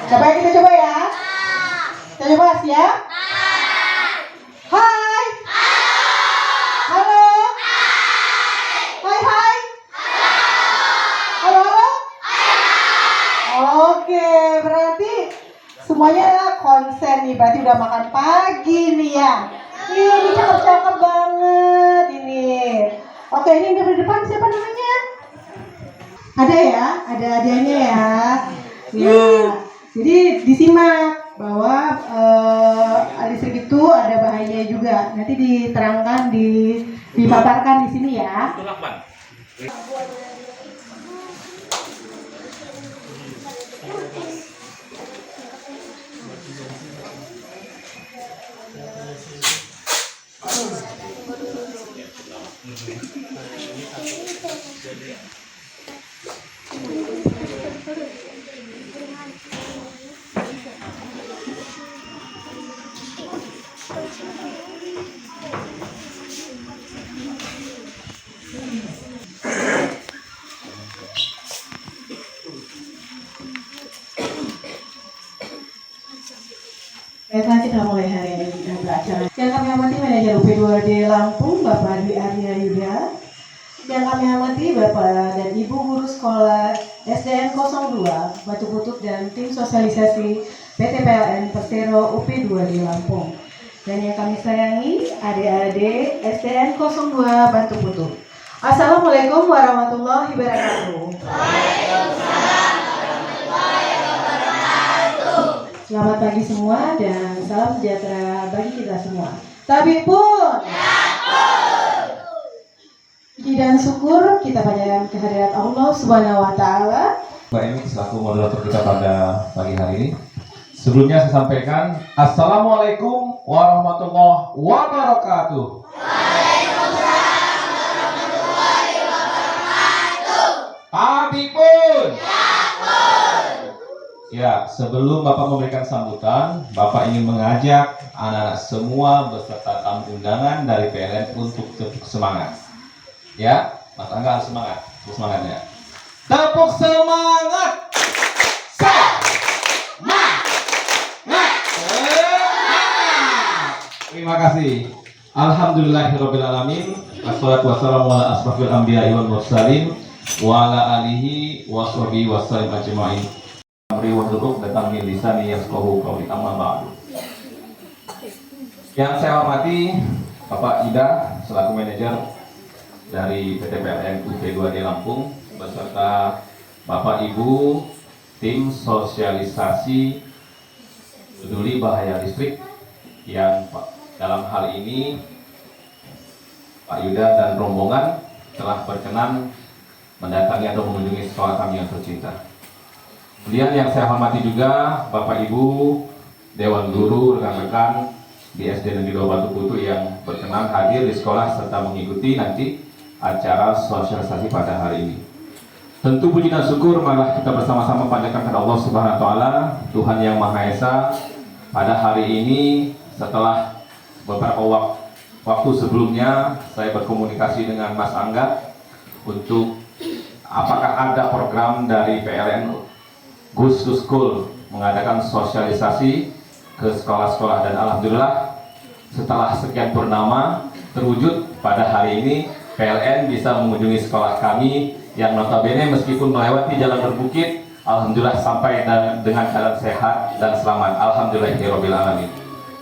Coba kita coba ya. Kita coba siap? Hai. Halo. Hai hai. Halo halo. Oke, berarti semuanya konsen nih. Berarti udah makan pagi nih ya. Ini cakep-cakep banget ini. Oke, ini yang di depan siapa namanya? Ada ya, ada adanya ya. Ya, jadi disimak bahwa listrik itu ada bahayanya juga. Nanti diterangkan, dipaparkan di sini ya. Baiklah, kita mulai hari ini kita beracara. Yang kami hormati Manajer UP2D Lampung, Bapak Dwi Arya Yuda. Yang kami hormati Bapak dan Ibu Guru Sekolah SDN 02 Batu Putut dan tim sosialisasi PT PLN Persero UP2D Lampung. Dan yang kami sayangi adik-adik SDN 02 Batu Putut. Assalamualaikum warahmatullahi wabarakatuh. Selamat pagi semua dan salam sejahtera bagi kita semua. Tabib pun. Puji dan syukur kita panjatkan kehadirat Allah Subhanahu wa taala. Mbak Emi selaku moderator kita pada pagi hari ini. Sebelumnya saya sampaikan Assalamualaikum warahmatullahi wabarakatuh. Waalaikumsalam warahmatullahi wabarakatuh. Tabib pun. Ya, sebelum Bapak memberikan sambutan, Bapak ingin mengajak anak-anak semua beserta tamu undangan dari PLN untuk tepuk semangat. Ya, Mas Angga harus semangat, tepuk semangatnya. Tepuk semangat! Semangat! Terima kasih. Alhamdulillahirrabbilalamin. Wassalatu wassalamu ala asrafil anbiya'i wal mursalin wa ala alihi wa sahbihi wasallam ajma'in. Datangin lisani yafqahu qawli amma ba'du. Yang saya hormati Bapak Ida selaku manajer dari PT PLN UP2D Lampung beserta Bapak Ibu tim sosialisasi peduli bahaya listrik yang dalam hal ini Pak Yuda dan rombongan telah berkenan mendatangi atau mengunjungi sekolah kami yang tercinta. Kemudian yang saya hormati juga Bapak Ibu, Dewan Guru, rekan-rekan di SD Negeri 2 Batu Putut yang berkenan hadir di sekolah serta mengikuti nanti acara sosialisasi pada hari ini. Tentu puji dan syukur marilah kita bersama-sama panjatkan kepada Allah Subhanahu wa taala, Tuhan yang Maha Esa. Pada hari ini setelah beberapa waktu sebelumnya saya berkomunikasi dengan Mas Angga untuk apakah ada program dari PLN Gus to School mengadakan sosialisasi ke sekolah-sekolah, dan alhamdulillah setelah sekian purnama terwujud pada hari ini PLN bisa mengunjungi sekolah kami yang notabene meskipun melewati jalan berbukit, alhamdulillah sampai dengan keadaan sehat dan selamat. Alhamdulillahirabbil alamin.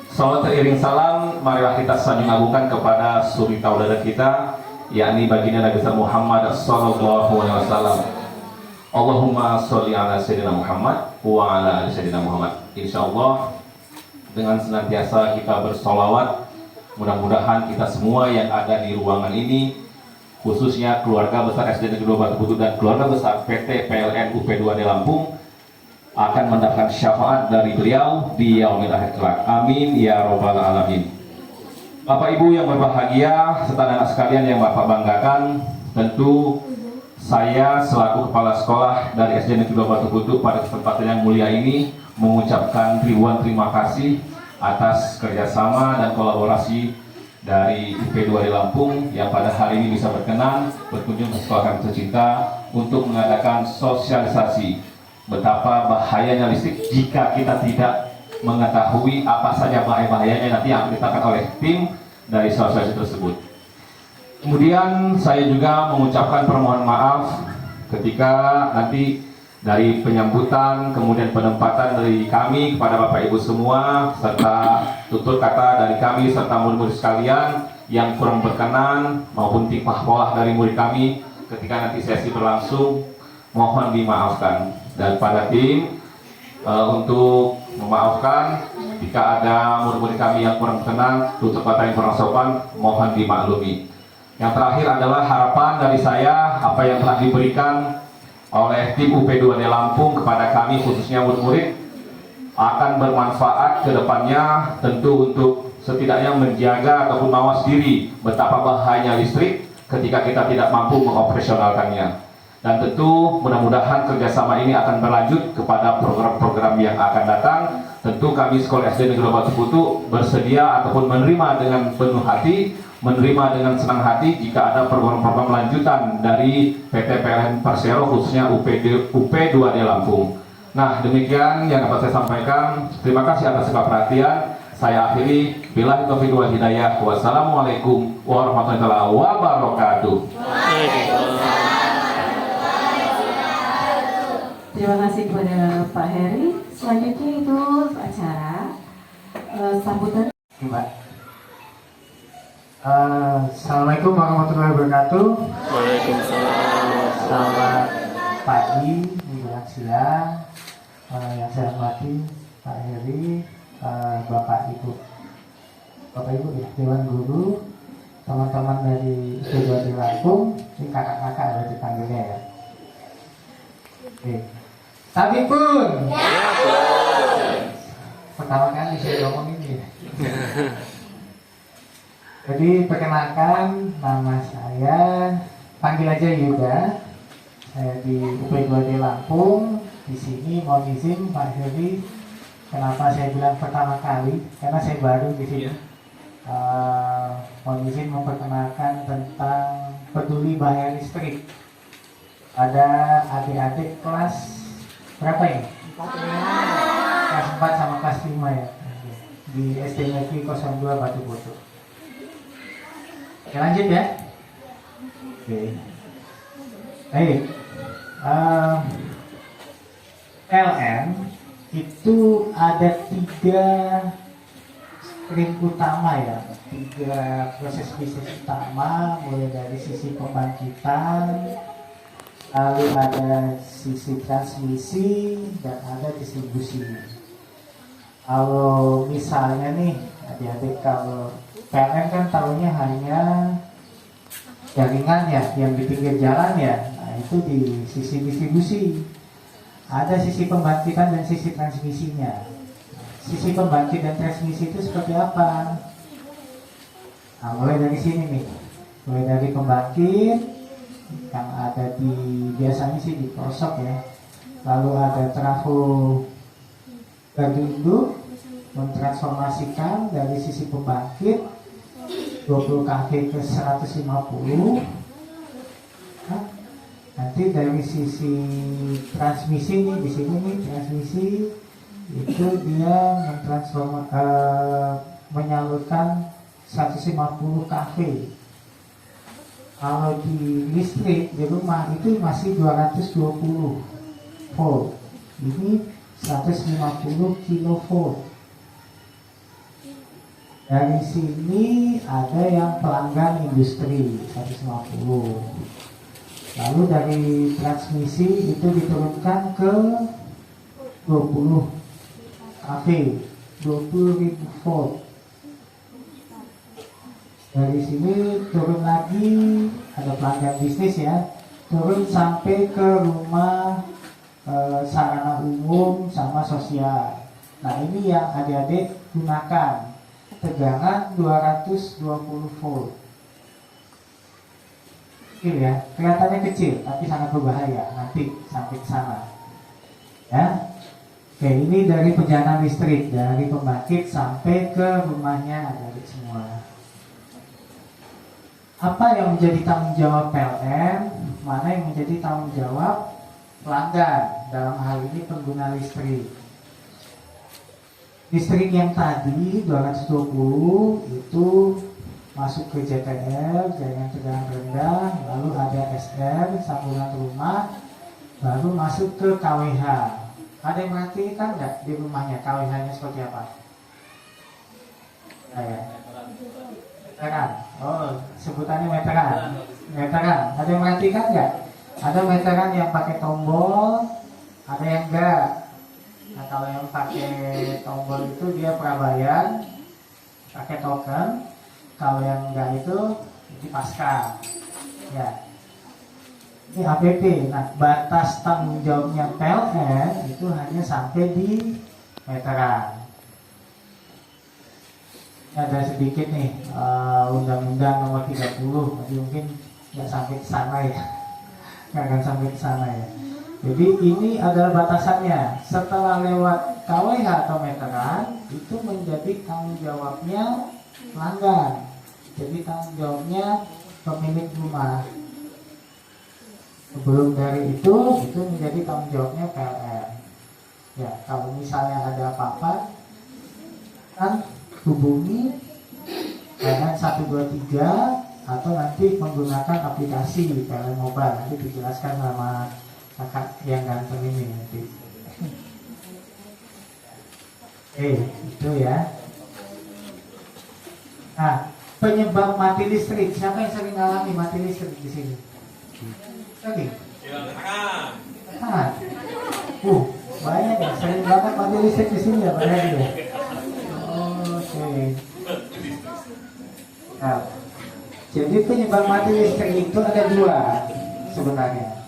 Salawat teriring salam, marilah kita sanjung agungkan kepada suri tauladan kita, yakni baginda Nabi Muhammad sallallahu alaihi wasallam. Allahumma sholli ala sayyidina Muhammad wa ala ali sayyidina Muhammad. Insyaallah dengan senantiasa kita bersolawat, mudah-mudahan kita semua yang ada di ruangan ini, khususnya keluarga besar SD Negeri 2 Batu Putut dan keluarga besar PT PLN UP2D Lampung, akan mendapatkan syafaat dari beliau di yaumil akhir kelak. Amin ya robbal alamin. Bapak Ibu yang berbahagia serta anak sekalian yang Bapak banggakan, tentu saya selaku kepala sekolah dari SD Negeri 2 Batu Putut pada kesempatan yang mulia ini mengucapkan ribuan terima kasih atas kerjasama dan kolaborasi dari UP2D Lampung yang pada hari ini bisa berkenan berkunjung ke sekolah kami tercinta untuk mengadakan sosialisasi betapa bahayanya listrik jika kita tidak mengetahui apa saja bahaya-bahayanya nanti yang ditetapkan oleh tim dari sosialisasi tersebut. Kemudian saya juga mengucapkan permohonan maaf ketika nanti dari penyambutan kemudian penempatan dari kami kepada Bapak Ibu semua serta tutur kata dari kami serta murid-murid sekalian yang kurang berkenan maupun tingkah pola dari murid kami ketika nanti sesi berlangsung mohon dimaafkan. Dan pada tim untuk memaafkan jika ada murid-murid kami yang kurang berkenan, tutur kata yang kurang sopan, mohon dimaklumi. Yang terakhir adalah harapan dari saya apa yang telah diberikan oleh tim UP2D Lampung kepada kami khususnya murid-murid akan bermanfaat ke depannya, tentu untuk setidaknya menjaga ataupun mawas diri betapa bahayanya listrik ketika kita tidak mampu mengoperasionalkannya. Dan tentu mudah-mudahan kerjasama ini akan berlanjut kepada program-program yang akan datang. Tentu kami Sekolah SD Negeri Batu Putu bersedia ataupun menerima dengan penuh hati, menerima dengan senang hati jika ada program-program lanjutan dari PT PLN Persero khususnya UP2D Lampung. Nah, demikian yang dapat saya sampaikan. Terima kasih atas segala perhatian. Saya akhiri, billahi taufiq wal hidayah. Wassalamualaikum warahmatullahi wabarakatuh. Terima kasih kepada Pak Heri. Selanjutnya itu acara sambutan. Mbak. Assalamualaikum warahmatullahi wabarakatuh. Waalaikumsalam. Selamat pagi, menjelang siang. Yang saya hormati Pak Heri, Bapak Ibu ya, Dewan Guru, teman-teman dari UP2D Lampung, ini kakak-kakak ada dipanggilnya ya. Oke. Tapi pun. Pertama kali saya ngomong ini. Jadi perkenalkan, nama saya panggil aja Yuda. Saya di UP2D Lampung. Di sini mohon izin Pak Heri. Kenapa saya bilang pertama kali? Karena saya baru di sini. Mohon izin memperkenalkan tentang peduli bahaya listrik. Ada adik-adik kelas berapa ini? Kelas 4 sama kelas 5 ya. Di SD Negeri 02 Batu Putu. Oke, lanjut ya. Oke. Baik. PLN itu ada 3 stream utama ya, 3 proses bisnis utama, mulai dari sisi pembangkitan, lalu ada sisi transmisi dan ada distribusi. Kalau misalnya nih adik-adik, kalau PLN kan tahunya hanya jaringan ya, yang di pinggir jalan ya. Nah itu di sisi distribusi. Ada sisi pembangkitan dan sisi transmisinya. Sisi pembangkit dan transmisi itu seperti apa? Nah mulai dari sini nih, mulai dari pembangkit yang ada di biasanya sih di pelosok ya. Lalu ada trafo gardu induk mentransformasikan dari sisi pembangkit 20 kV ke 150. Nah, nanti dari sisi transmisi nih, di sini nih transmisi itu dia menyalurkan 150 kV. Kalau di listrik di rumah itu masih 220 volt. Ini 150 kilovolt. Dari sini ada yang pelanggan industri 150. Lalu dari transmisi itu diturunkan ke 20 kV, 20.000 volt. Dari sini turun lagi, ada pelanggan bisnis ya, turun sampai ke rumah sarana umum sama sosial. Nah ini yang adik-adik gunakan, tegangan 220 volt. Kecil ya, kelihatannya kecil tapi sangat berbahaya nanti sampai ke sana ya. Oke, ini dari perjalanan listrik dari pembangkit sampai ke rumahnya adik-adik semua. Apa yang menjadi tanggung jawab PLN, mana yang menjadi tanggung jawab pelanggan, dalam hal ini pengguna listrik. Listrik yang tadi 220 itu masuk ke JTL, jaringan tegangan rendah, lalu ada SR, sambungan rumah, baru masuk ke KWH. Ada yang perhatikan nggak di rumahnya KWH-nya seperti apa? Meteran. Oh, sebutannya meteran. Meteran. Ada yang perhatikan nggak? Ada meteran yang pakai tombol, ada yang enggak. Nah, kalau yang pakai tombol itu dia prabayar, pakai token. Kalau yang enggak itu pasca. Ya. Ini APP. Nah, batas tanggung jawabnya PLN itu hanya sampai di meteran. Ini ada sedikit nih Undang-Undang Nomor 30, tapi mungkin nggak sampai ke sana ya, nggak akan sampai ke sana ya. Jadi ini adalah batasannya. Setelah lewat KWH atau meteran, itu menjadi tanggung jawabnya pelanggan. Jadi tanggung jawabnya pemilik rumah. Sebelum dari itu menjadi tanggung jawabnya PLN. Ya, kalau misalnya ada apa-apa, kan hubungi PLN 123 atau nanti menggunakan aplikasi PLN Mobile. Nanti dijelaskan sama kakak yang ganteng ini nanti. Itu ya. Nah, penyebab mati listrik. Siapa yang sering alami mati listrik di sini? Sering? Banyak ya. Sering banget mati listrik di sini ya, Pak Heri ya. Oke. Nah, jadi penyebab mati listrik itu ada dua sebenarnya.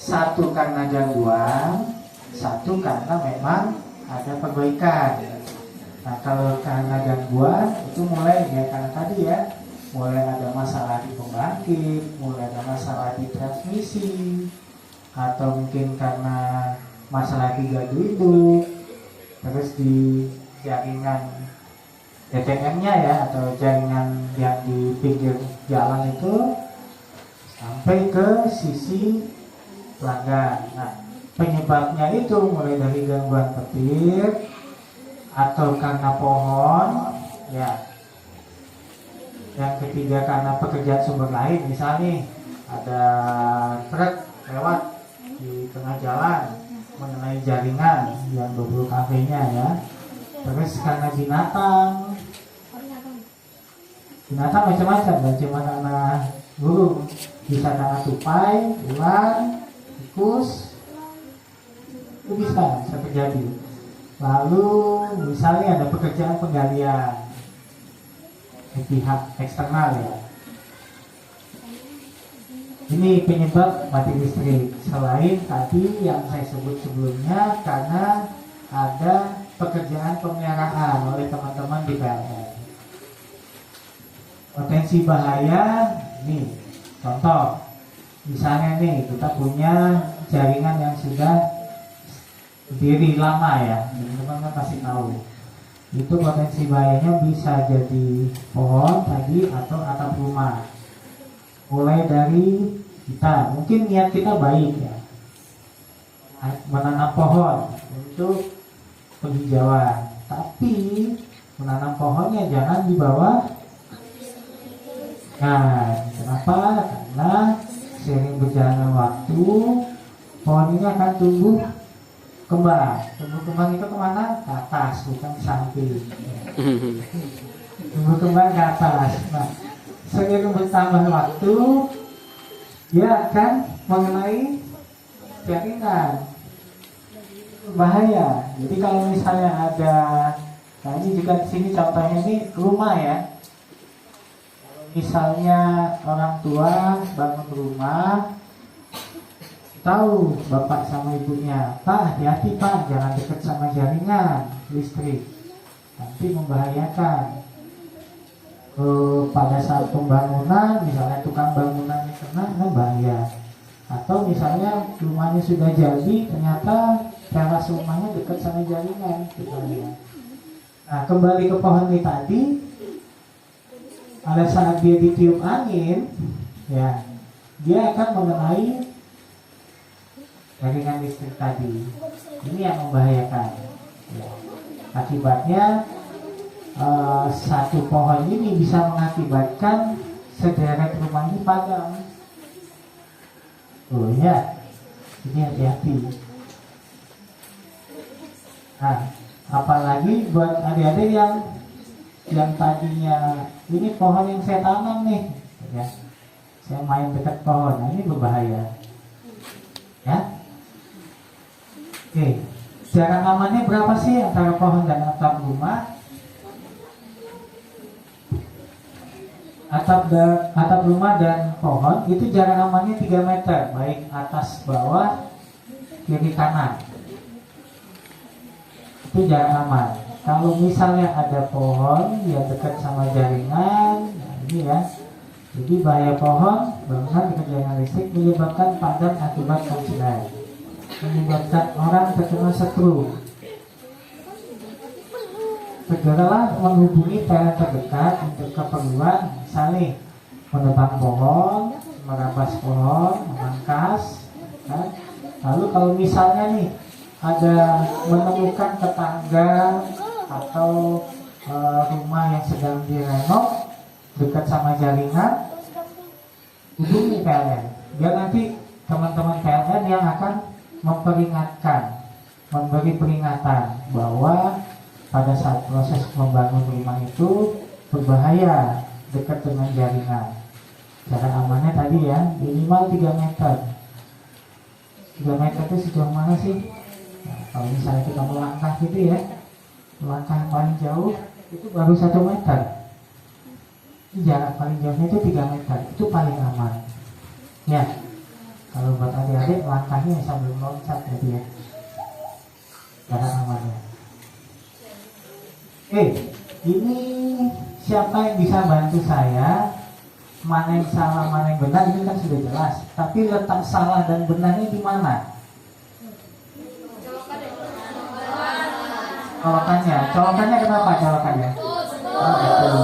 Satu karena gangguan, satu karena memang ada perbaikan. Nah, kalau karena gangguan itu mulai ya karena tadi ya, mulai ada masalah di pembangkit, mulai ada masalah di transmisi, atau mungkin karena masalah di gardu induk, terus di jaringan DTM-nya ya, atau jaringan yang di pinggir jalan itu sampai ke sisi pelanggan. Nah, penyebabnya itu mulai dari gangguan petir atau karena pohon, ya. Yang ketiga karena pekerjaan sumber lain, misalnya ada truk lewat di tengah jalan mengenai jaringan yang 20 kV-nya ya. Terus karena binatang macam-macam, dan cuma karena burung, bisa karena tupai, ular, tikus, itu bisa terjadi. Lalu misalnya ada pekerjaan penggalian di pihak eksternal ya. Ini penyebab mati listrik. Selain tadi yang saya sebut sebelumnya, karena ada pekerjaan pemeliharaan oleh teman-teman di PLN. Potensi bahaya, nih contoh, misalnya nih kita punya jaringan yang sudah berdiri lama ya, teman-teman pasti tahu. Itu potensi bahayanya bisa jadi pohon tadi atau atap rumah. Mulai dari kita, mungkin niat kita baik ya, menanam pohon untuk penghijauan, tapi menanam pohonnya jangan di bawah. Nah, kenapa? Karena seiring berjalannya waktu, pohon ini akan tumbuh kembang. Tumbuh kembang itu kemana? Ke atas, bukan samping. Tumbuh kembang ke atas. Nah, seiring bertambah waktu, dia akan mengenai jaringan. Bahaya. Jadi kalau misalnya ada, nah ini juga di sini contohnya ini rumah ya. Misalnya orang tua bangun rumah, tahu bapak sama ibunya, Pak hati-hati Pak, jangan dekat sama jaringan listrik, nanti membahayakan. Pada saat pembangunan, misalnya tukang bangunannya kena, kan bahaya. Atau misalnya rumahnya sudah jadi, ternyata teras rumahnya dekat sama jaringan, itu bahaya. Nah, kembali ke pohon ini tadi, pada saat dia ditiup angin, ya, dia akan mengenai jaringan listrik tadi. Ini yang membahayakan. Ya. Akibatnya satu pohon ini bisa mengakibatkan sederet rumah ini padam. Oh ya, ini hati-hati. Nah, apalagi buat adik-adik yang tadinya ini pohon yang saya tanam nih, ya, saya main dekat pohon, nah ini berbahaya, ya. Oke, jarak amannya berapa sih antara pohon dan atap rumah? Atap rumah dan pohon itu jarak amannya 3 meter, baik atas bawah, kiri kanan. Itu jarak aman. Kalau misalnya ada pohon yang dekat sama jaringan, nah ini ya, jadi bahaya pohon bangunan dekat jaringan listrik menyebabkan padam akibat korsleting, menyebabkan orang terkena setrum. Segeralah menghubungi PLN terdekat untuk keperluan misalnya menebang pohon, merabas pohon, memangkas, kan? Lalu kalau misalnya nih ada menemukan tetangga atau rumah yang sedang direnov dekat sama jaringan, hubungi PLN. Biar nanti teman-teman PLN yang akan memperingatkan, memberi peringatan bahwa pada saat proses membangun rumah itu berbahaya dekat dengan jaringan. Cara amannya tadi ya, minimal 3 meter. 3 meter itu sejauh mana sih? Nah, kalau misalnya kita melangkah gitu ya, melangkah yang paling jauh itu baru 1 meter. Jarak paling jauhnya itu 3 meter, itu paling aman. Ya, kalau buat adik-adik langkahnya sambil meloncat gitu ya, jarak amannya. Ini siapa yang bisa bantu saya? Mana yang salah, mana yang benar, ini kan sudah jelas. Tapi letak salah dan benarnya di mana? Colokannya kenapa colokannya? Oh,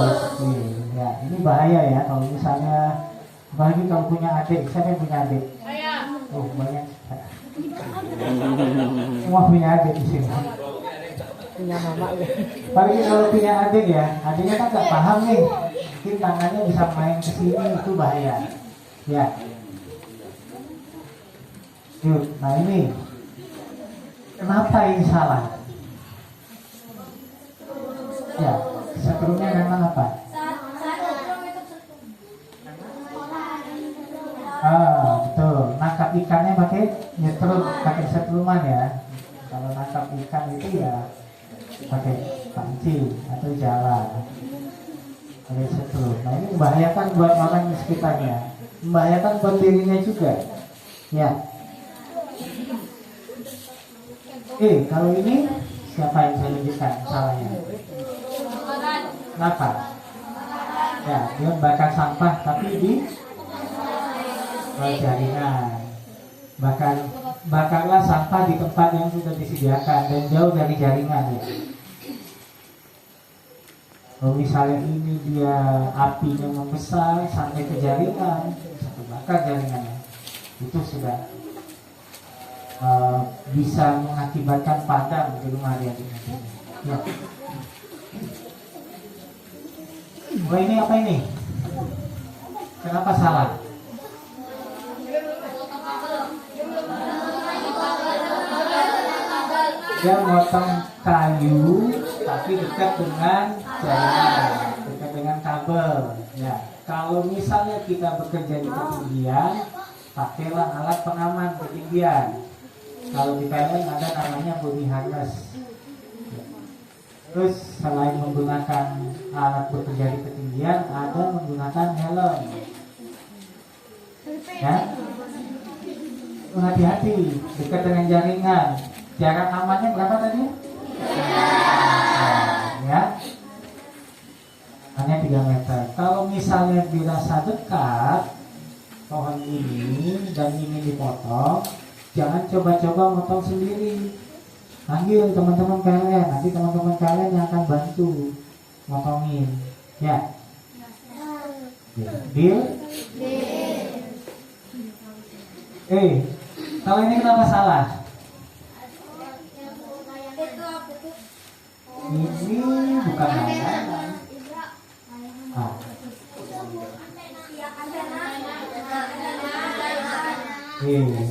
betul. Ya, ini bahaya ya kalau misalnya, apalagi kalau punya adik. Siapa yang punya adik? Saya. Oh, banyak. Semua punya adik di sini. Punya mama ya. Apalagi kalau punya adik ya, adiknya kan nggak paham nih, mungkin tangannya bisa main ke sini, itu bahaya. Ya. Yuk, nah ini kenapa ini salah? Ya, setrumnya memang apa? Betul. Nangkap ikannya pakai nyetrum, pakai setruman ya. Kalau nangkap ikan itu ya pakai panci atau jala, pakai setrum. Nah ini membahayakan buat orang di sekitarnya, membahayakan buat dirinya juga. Ya. Kalau ini siapa yang saya tunjukkan salahnya? Kenapa? Ya, dia bakar sampah tapi di jaringan. Bakarlah sampah di tempat yang sudah disediakan dan jauh dari jaringan ya. Kalau misalnya ini dia apinya membesar sampai ke jaringan, satu bakar jaringannya, itu sudah bisa mengakibatkan padam di rumah dia. Ya. Ini apa ini? Kenapa salah? Dia motong kayu tapi dekat dengan jaringan, dekat dengan kabel. Ya, kalau misalnya kita bekerja di ketinggian, pakailah alat pengaman ketinggian. Kalau di PLN ada namanya body harness. Terus selain menggunakan alat bekerja di ketinggian, ada menggunakan helm. Ya, hati-hati dekat dengan jaringan. Jarak amannya berapa tadi? Ya, hanya 3 meter. Kalau misalnya dirasa dekat pohon ini dan ini dipotong, jangan coba-coba motong sendiri. Panggil teman-teman kalian, nanti teman-teman kalian yang akan bantu motongin. Ya, deal? Kalau ini kenapa salah? Ini bukan layangan. Ah.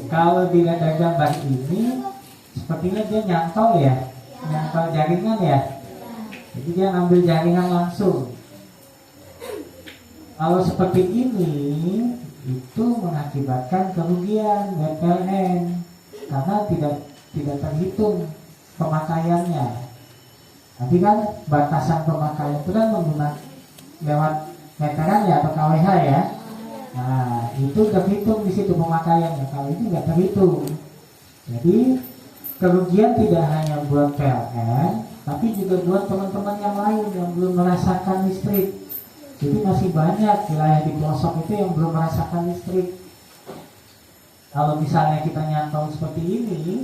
Kalau dilihat dari gambar ini, sepertinya dia nyantol ya, nyantol jaringan ya. Jadi dia ngambil jaringan langsung. Kalau seperti ini, itu mengakibatkan kerugian buat PLN karena tidak terhitung pemakaiannya. Nanti kan batasan pemakaian itu kan menggunakan lewat meteran ya atau kWh ya. Nah itu terhitung di situ pemakaiannya. Kalau ini nggak terhitung, jadi kerugian tidak hanya buat PLN, tapi juga buat teman-teman yang lain yang belum merasakan listrik. Jadi masih banyak wilayah di pelosok itu yang belum merasakan listrik. Kalau misalnya kita nyantol seperti ini,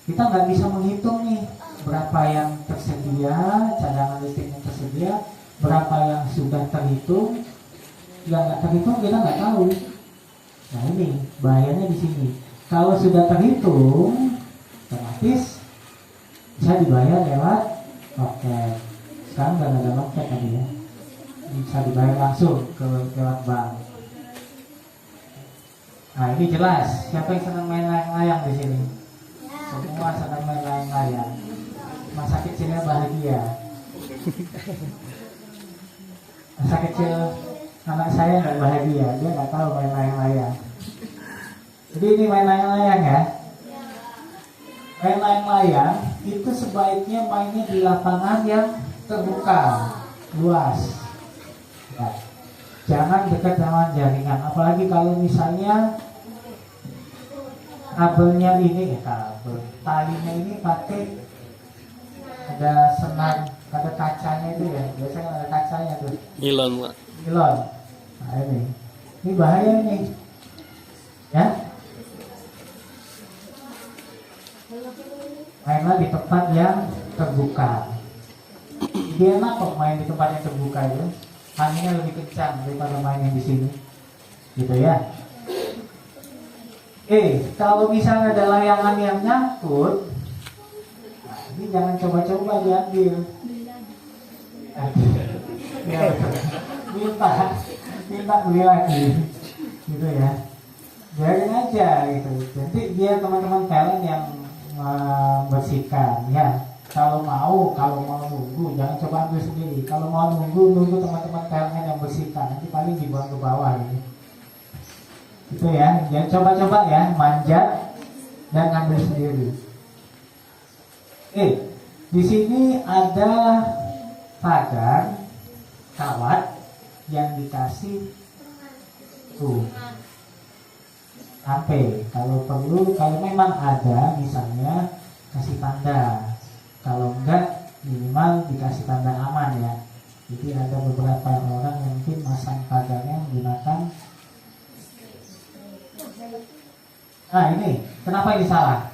kita nggak bisa menghitung nih berapa yang tersedia, cadangan listrik yang tersedia, berapa yang sudah terhitung. Yang nggak terhitung kita nggak tahu. Nah ini bahayanya di sini. Kalau sudah terhitung, otomatis bisa dibayar lewat loket. Sekarang nggak ada loket tadi ya. Bisa dibayar langsung lewat bank. Nah ini jelas. Siapa yang senang main layang-layang di sini? Semua senang main layang-layang. Masa kecilnya bahagia. Masa kecil anak saya nggak bahagia. Dia nggak tahu main layang-layang. Jadi ini main layang-layang ya. Main layang-layang itu sebaiknya mainnya di lapangan yang terbuka, luas. Ya. Jangan dekat dengan jaringan, apalagi kalau misalnya kabelnya ini talinya ini pakai ada senar, ada kacanya itu ya, biasanya ada kacanya tuh. Nilon, Pak. Nilon. Nah ini bahaya ini, ya. Mainlah di tempat yang terbuka. Dia enak kok main di tempat yang terbuka itu. Anginnya lebih kencang daripada main yang di sini, gitu ya. Kalau misalnya ada layangan yang nyangkut, nah ini jangan coba-coba diambil. Ya, minta beli lagi, gitu ya. Biarin aja gitu. Jadi biar teman-teman kalian yang membersihkan, ya. Kalau mau nunggu, jangan coba ambil sendiri. Kalau mau nunggu teman-teman kalian yang bersihkan, nanti paling dibuang ke bawah ini. Itu ya, jangan coba-coba ya, manjat dan ngambil sendiri. Di sini ada pagar kawat yang dikasih tuh sampai. Kalau perlu, kalau memang ada, misalnya kasih tanda. Kalau enggak, minimal dikasih tanda aman ya. Jadi ada beberapa orang yang mungkin masang pagarnya menggunakan. Nah ini, kenapa ini salah?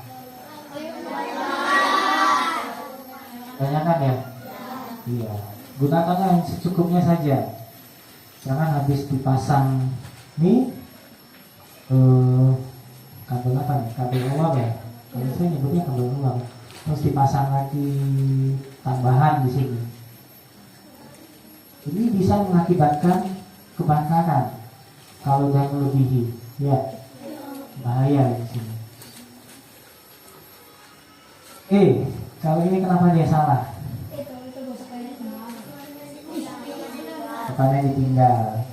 Tanyakan ya? Iya, gunakanlah yang secukupnya saja. Jangan habis dipasang nih kabel apa nih? Kabel uang ya? Kalau saya nyebutnya kabel uang. Terus dipasang lagi tambahan di sini. Ini bisa mengakibatkan kebakaran kalau jangan melebihi, ya bahaya di sini. Kalau ini kenapa dia salah? Depannya ditinggal.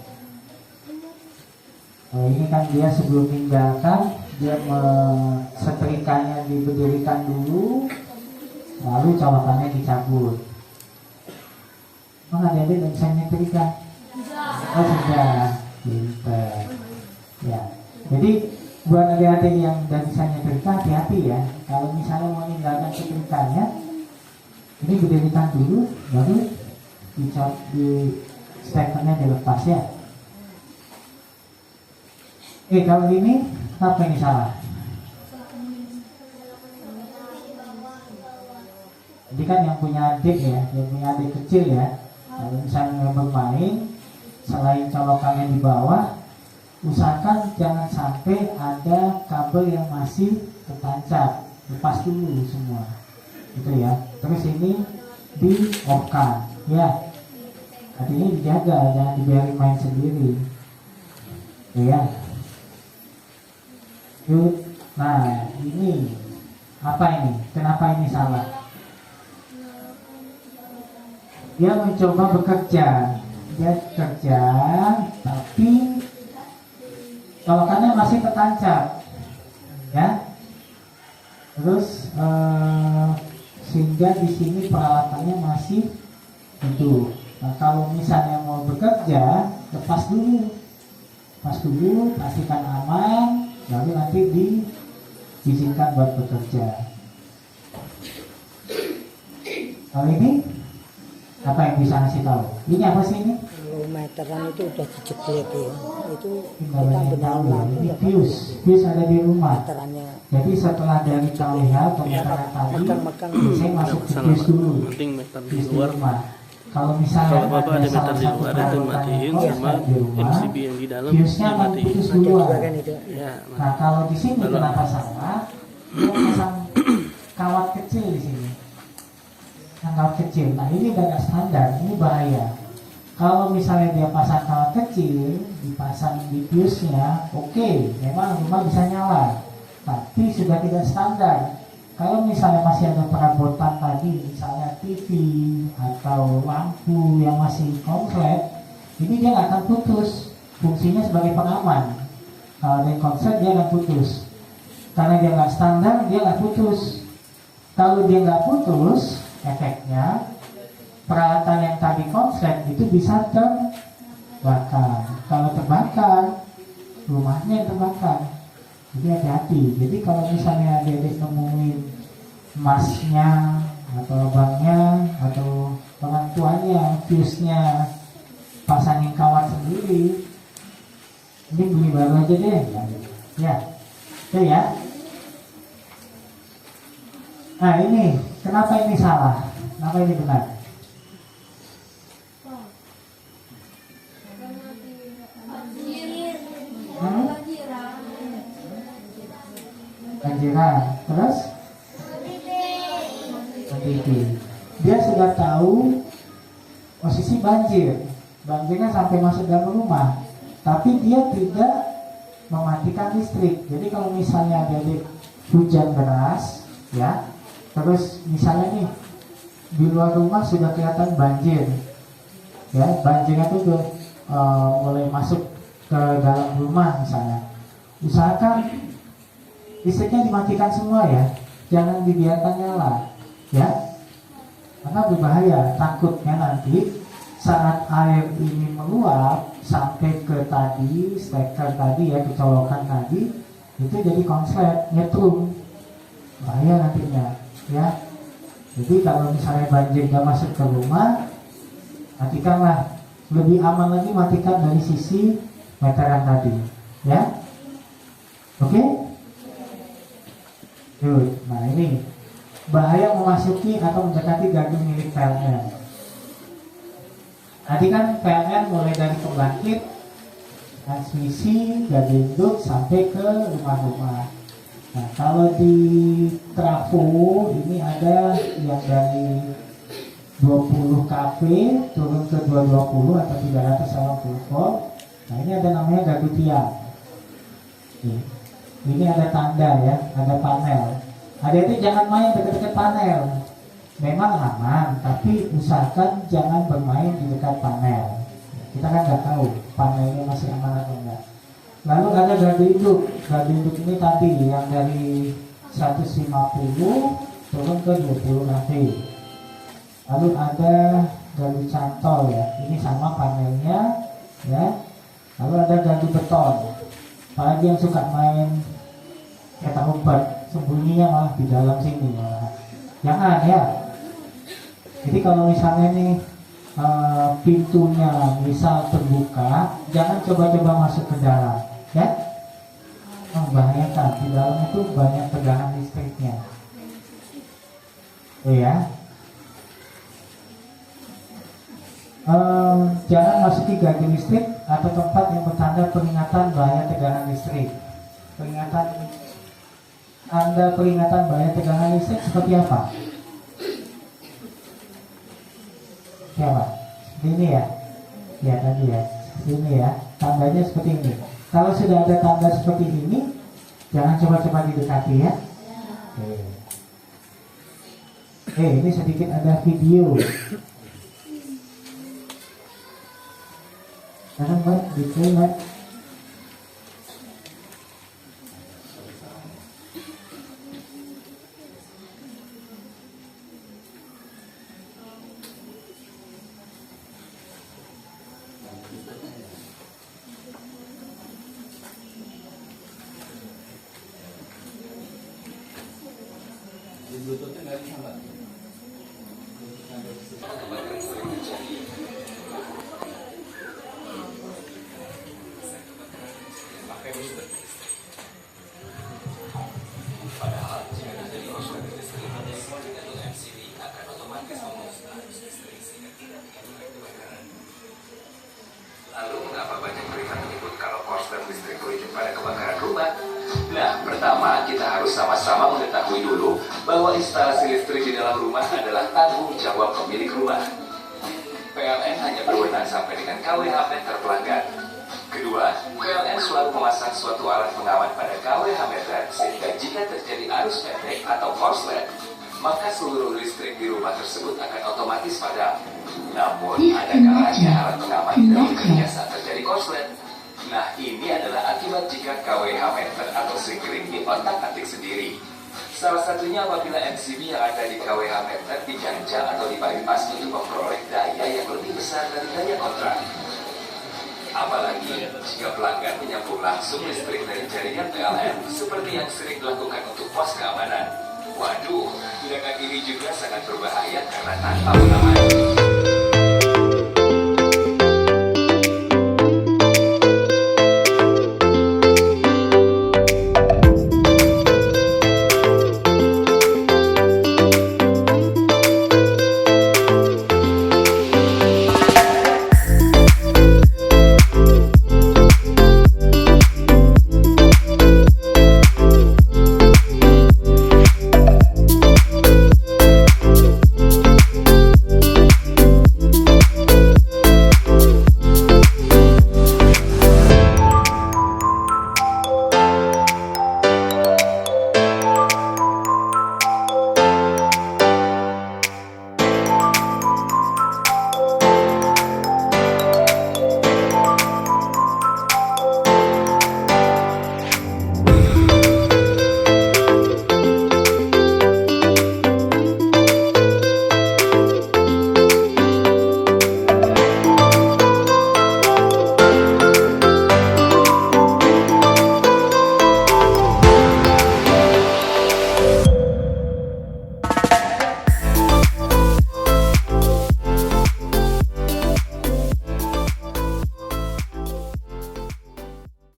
Ini kan dia sebelum tinggalkan, dia setrikanya diberdirikan dulu, lalu colokannya dicabut. Emang adik-adik nggak bisa nyetrika? Oh sudah, pinter. Ya, jadi buat adik-adik yang udah bisa nyetrika, hati-hati ya. Kalau misalnya mau meninggalkan setrikanya, ini berdirikan dulu, baru di stekernya dilepas ya. Kalau ini, apa ini salah? Jadi kan yang punya adik ya, yang punya adik kecil ya, kalau misalnya bermain, selain colokannya di bawah, usahakan jangan sampai ada kabel yang masih tertancap, lepas dulu semua gitu ya. Terus ini di off kan ya, artinya dijaga, jangan dibiarin main sendiri ya. Yuk, nah ini apa ini, kenapa ini salah? Dia mencoba bekerja, dia kerja tapi colokannya masih tertancap ya. Terus sehingga di sini peralatannya masih itu. Nah, kalau misalnya mau bekerja, lepas dulu, pastikan aman, lalu nanti diizinkan buat bekerja. Kalau ini apa yang bisa ngasih tahu? Ini apa sih ini? Kalau meteran itu udah dijeblek ya, itu kita Tinggal benar tahu ya. lampu Ini ya, fuse ada di rumah. meterannya Jadi setelah dari KWH pemutaran tadi, megang-megang saya masuk ke fuse dulu. Penting meter di Fuse di luar. rumah. Kalau misalnya Kalau Bapak ada meter salah di satu luar itu perabotan matiin yang sama korslet di rumah, MCB yang di dalam fuse-nya akan dimatiin. putus ada juga duluan. kan itu. Ya, Nah kalau di sini Kalau- kenapa salah? Dia pasang kawat kecil di sini. Kawat kecil. Nah ini udah nggak standar, ini bahaya. Kalau misalnya dia pasang kawat kecil, dipasang di fuse-nya, oke, memang rumah bisa nyala. Tapi sudah tidak standar. Kalau misalnya masih ada perabotan tadi, misalnya TV atau lampu yang masih konslet, ini dia nggak akan putus. Fungsinya sebagai pengaman. Kalau ada yang konslet dia akan putus. Karena dia nggak standar, dia nggak putus. Kalau dia nggak putus, efeknya peralatan yang tadi konslet itu bisa terbakar. Kalau terbakar, rumahnya yang terbakar. Jadi hati-hati. Jadi kalau misalnya dia nemuin masnya atau abangnya atau orang tuanya fuse-nya pasangin kawat sendiri, ini beli baru aja deh. Ya, oke ya. Nah ini, kenapa ini salah? Kenapa ini benar? Banjiran, terus mendidih. Dia sudah tahu posisi banjirnya sampai masuk dalam rumah, tapi dia tidak mematikan listrik. Jadi kalau misalnya ada hujan deras, ya, terus misalnya nih di luar rumah sudah kelihatan banjir, ya, banjirnya tuh udah mulai masuk ke dalam rumah misalnya, usahakan listriknya dimatikan semua ya, jangan dibiarkan nyala ya, karena berbahaya. Takutnya nanti saat air ini meluap sampai ke tadi steker tadi ya, kecolokan tadi, itu jadi konslet, nyetrum, bahaya nantinya ya. Jadi kalau misalnya banjir gak masuk ke rumah, matikanlah. Lebih aman lagi matikan dari sisi meteran tadi ya. Oke? Nah ini bahaya memasuki atau mendekati gardu milik PLN. Tadi kan PLN mulai dari pembangkit, transmisi, gardu induk sampai ke rumah-rumah. Nah kalau di trafo ini ada yang dari 20 kV turun ke 220 atau 380 volt. Nah ini ada namanya gardu tiang. Ini ada tanda ya, ada panel. Hati-hati jangan main dekat-dekat panel. Memang aman, tapi usahakan jangan bermain di dekat panel. Kita kan nggak tahu panelnya masih aman atau enggak. Lalu ada gardu induk. Gardu induk ini tadi yang dari 150 turun ke 20 kV. Lalu ada gardu cantol ya, ini sama panelnya ya. Lalu ada gardu beton. Apalagi yang suka main kata umpet, sembunyinya malah di dalam sini malah. Jangan ya. Jadi kalau misalnya nih pintunya misal terbuka, jangan coba-coba masuk ke dalam ya. Membahayakan, di dalam itu banyak tegangan listriknya. Oh ya. Jangan masuki gardu listrik atau tempat yang bertanda peringatan bahaya tegangan listrik. Peringatan bahaya tegangan listrik seperti apa? Siapa? Seperti ini ya? Ya tadi ya, seperti ini ya. Tandanya seperti ini. Kalau sudah ada tanda seperti ini, jangan coba-coba didekati ya. Ini sedikit ada video. Karena Mbak, di Mbak. Lalu mengapa banyak berita menyebut kalau korslet listrik berujung pada kebakaran rumah? Nah, pertama kita harus sama-sama mengetahui dulu bahwa instalasi listrik di dalam rumah adalah tanggung jawab pemilik rumah. PLN hanya berwenang sampai dengan KWH meter pelanggan. Kedua, PLN selalu memasang suatu alat pengaman pada KWH meter sehingga jika terjadi arus pendek atau korslet, maka seluruh listrik di rumah tersebut akan otomatis padam. Namun, ada kalanya alat pengaman tidak bekerja saat terjadi korslet. Nah, ini adalah akibat jika KWH meter atau sikring diotak-atik sendiri. Salah satunya apabila MCB yang ada di KWH meter dijajah atau dibypass untuk memperoleh daya yang lebih besar dari daya kontrak. Apalagi jika pelanggan menyambung langsung listrik dari jaringan PLN seperti yang sering dilakukan untuk pos keamanan. Waduh, tindakan ini juga sangat berbahaya karena tanpa pengaman.